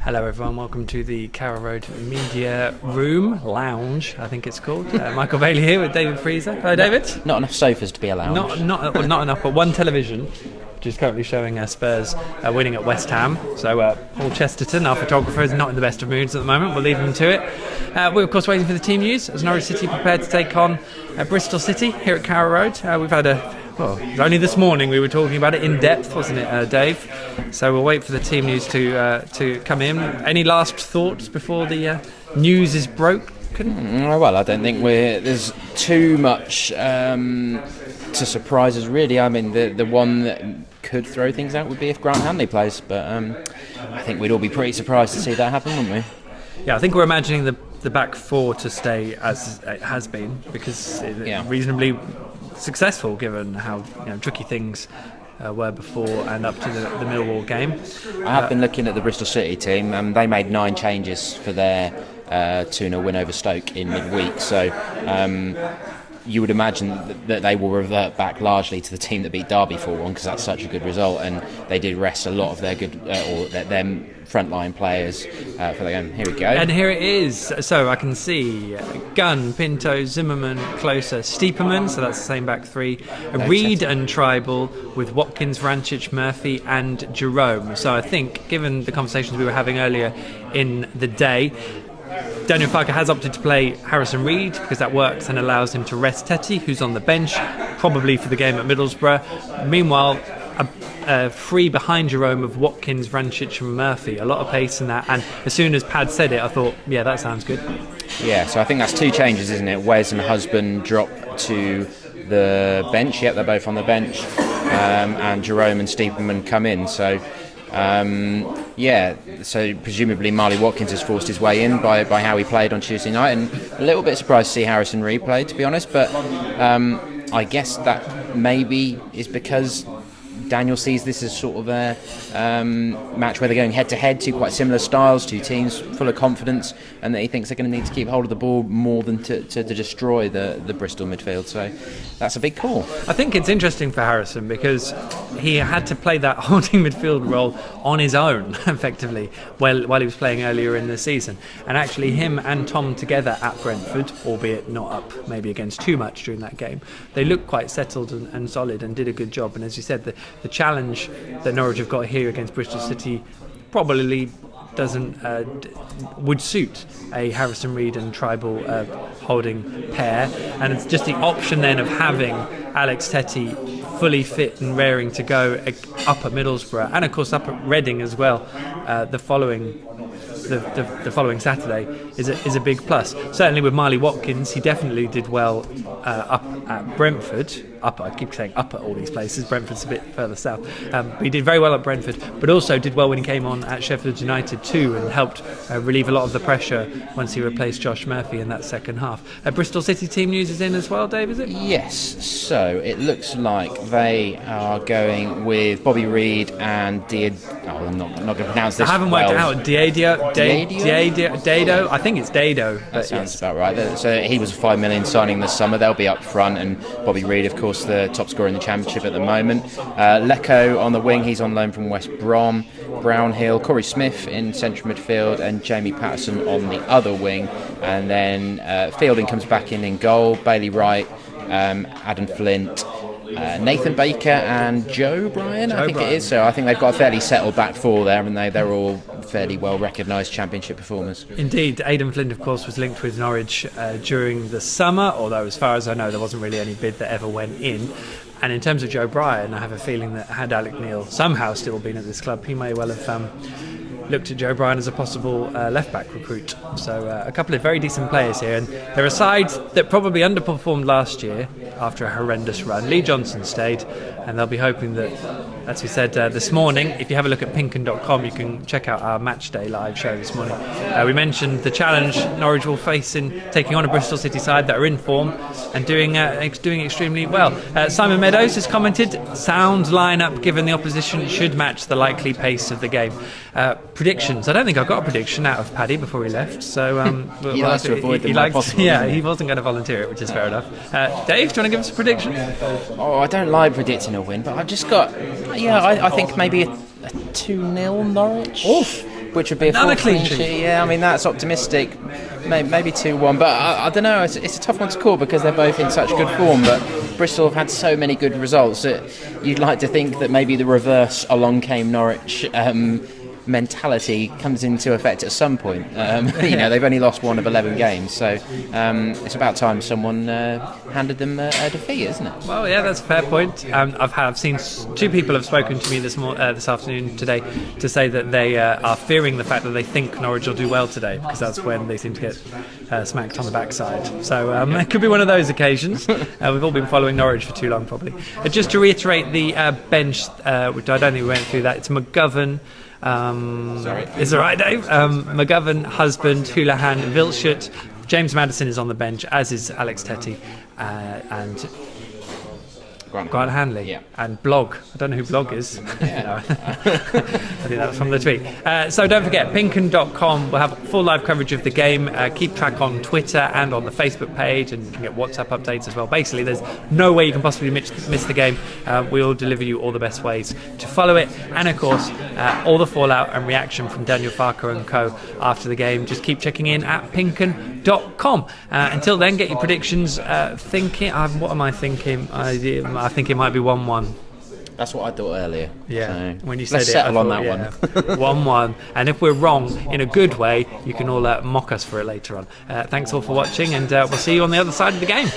Hello everyone, welcome to the Carrow Road Media Room, Lounge, I think it's called. Michael Bailey here with David Freezer. Hello David. Not enough sofas to be a lounge. Not enough, but one television, which is currently showing Spurs winning at West Ham. So Paul Chesterton, our photographer, is not in the best of moods at the moment. We'll leave him to it. We're of course waiting for the team news as Norwich City prepared to take on Bristol City here at Carrow Road. We've had only this morning we were talking about it in depth, wasn't it, Dave? So we'll wait for the team news to come in. Any last thoughts before the news is broken? Well, I don't think there's too much to surprise us, really. I mean, the one that could throw things out would be if Grant Hanley plays, but I think we'd all be pretty surprised to see that happen, wouldn't we? Yeah, I think we're imagining the back four to stay as it has been, because it's reasonably successful given how tricky things were before and up to the Millwall game. I have been looking at the Bristol City team. They made 9 changes for their 2-0 win over Stoke in midweek, so you would imagine that they will revert back largely to the team that beat Derby 4-1, because that's such a good result, and they did rest a lot of their good their frontline players for the game. Here we go. And here it is. So I can see Gunn, Pinto, Zimmerman, Closer, Stiepermann, so that's the same back three. Reed and Tribal with Watkins, Vrancic, Murphy and Jerome. So I think, given the conversations we were having earlier in the day, Daniel Farke has opted to play Harrison Reed because that works and allows him to rest Tetty, who's on the bench, probably for the game at Middlesbrough. Meanwhile, free behind Jerome of Watkins, Vrancic and Murphy. A lot of pace in that, and as soon as Pad said it, I thought, yeah, that sounds good. Yeah, so I think that's 2 changes, isn't it? Wes and Husband drop to the bench. Yep, they're both on the bench, and Jerome and Stiepermann come in. So so presumably Marley Watkins has forced his way in by how he played on Tuesday night, and a little bit surprised to see Harrison Reed play, to be honest, but I guess that maybe is because Daniel sees this as sort of a match where they're going head to head, 2 quite similar styles, 2 teams full of confidence, and that he thinks they're going to need to keep hold of the ball more than to destroy the Bristol midfield. So that's a big call. I think it's interesting for Harrison because he had to play that holding midfield role on his own, effectively, while he was playing earlier in the season. And actually him and Tom together at Brentford, albeit not up maybe against too much during that game, they looked quite settled and solid and did a good job. And as you said, the challenge that Norwich have got here against Bristol City probably would suit a Harrison Reed and Tribal holding pair, and it's just the option then of having Alex Tetty fully fit and raring to go up at Middlesbrough, and of course up at Reading as well the following Saturday is a big plus. Certainly with Marley Watkins, he definitely did well up at Brentford. I keep saying up at all these places. Brentford's a bit further south. But he did very well at Brentford, but also did well when he came on at Sheffield United too, and helped relieve a lot of the pressure once he replaced Josh Murphy in that second half. Bristol City team news is in as well, Dave, is it? Yes, so it looks like they are going with Bobby Reed and I'm not going to pronounce this. I haven't worked it out. Dado? I think it's Dado. That sounds about right. So he was a $5 million signing this summer. They'll be up front, and Bobby Reed, of course, the top scorer in the Championship at the moment. Lecco on the wing, he's on loan from West Brom. Brownhill, Corey Smith in central midfield, and Jamie Patterson on the other wing. And then Fielding comes back in goal. Bailey Wright, Adam Flint, Nathan Baker and Joe Bryan, I think it is. So I think they've got a fairly settled back four there, and they're all fairly well recognised Championship performers. Indeed. Aidan Flint, of course, was linked with Norwich during the summer, although as far as I know there wasn't really any bid that ever went in. And in terms of Joe Bryan, I have a feeling that had Alec Neil somehow still been at this club, he may well have looked at Joe Bryan as a possible left-back recruit. So a couple of very decent players here, and there are sides that probably underperformed last year after a horrendous run. Lee Johnson stayed, and they'll be hoping that, as we said this morning, if you have a look at PinkUn.com, you can check out our Matchday live show this morning. We mentioned the challenge Norwich will face in taking on a Bristol City side that are in form and doing extremely well. Simon Meadows has commented, sound line-up given the opposition should match the likely pace of the game. Predictions. I don't think I got a prediction out of Paddy before he left, so he likes to avoid them where possible. Yeah, he wasn't going to volunteer it, which is fair enough. Dave, do you want to give us a prediction? Oh, I don't like predicting a win, but I've just got, I think maybe a 2-0 Norwich. Oof. which would be Another a clean sheet. Yeah, I mean, that's optimistic. Maybe 2-1, but I don't know. It's a tough one to call because they're both in such good form. But Bristol have had so many good results that you'd like to think that maybe the reverse along came Norwich mentality comes into effect at some point. They've only lost 1 of 11 games, so it's about time someone handed them a defeat, isn't it? Well, yeah, that's a fair point. I've seen 2 people have spoken to me this afternoon today to say that they are fearing the fact that they think Norwich will do well today, because that's when they seem to get smacked on the backside. So it could be one of those occasions. We've all been following Norwich for too long, probably. Just to reiterate the bench, which I don't think we went through that, it's McGovern. It's all right, Dave. McGovern, Husband, Houlihan, Vilchert. James Maddison is on the bench, as is Alex Tetty and Grant Hanley. Yeah. And Blog. I don't know who Blog is. Yeah. I think that's from the tweet. So don't forget, PinkUn.com will have full live coverage of the game. Keep track on Twitter and on the Facebook page, and you can get WhatsApp updates as well. Basically, there's no way you can possibly miss the game. We'll deliver you all the best ways to follow it. And of course, all the fallout and reaction from Daniel Farke and co after the game. Just keep checking in at PinkUn.com. Until then, get your predictions. What am I thinking? I think it might be 1-1. That's what I thought earlier. Yeah, so when you said let's it, settle I on thought, that one. 1-1. And if we're wrong in a good way, you can all mock us for it later on. Thanks all for watching, and we'll see you on the other side of the game.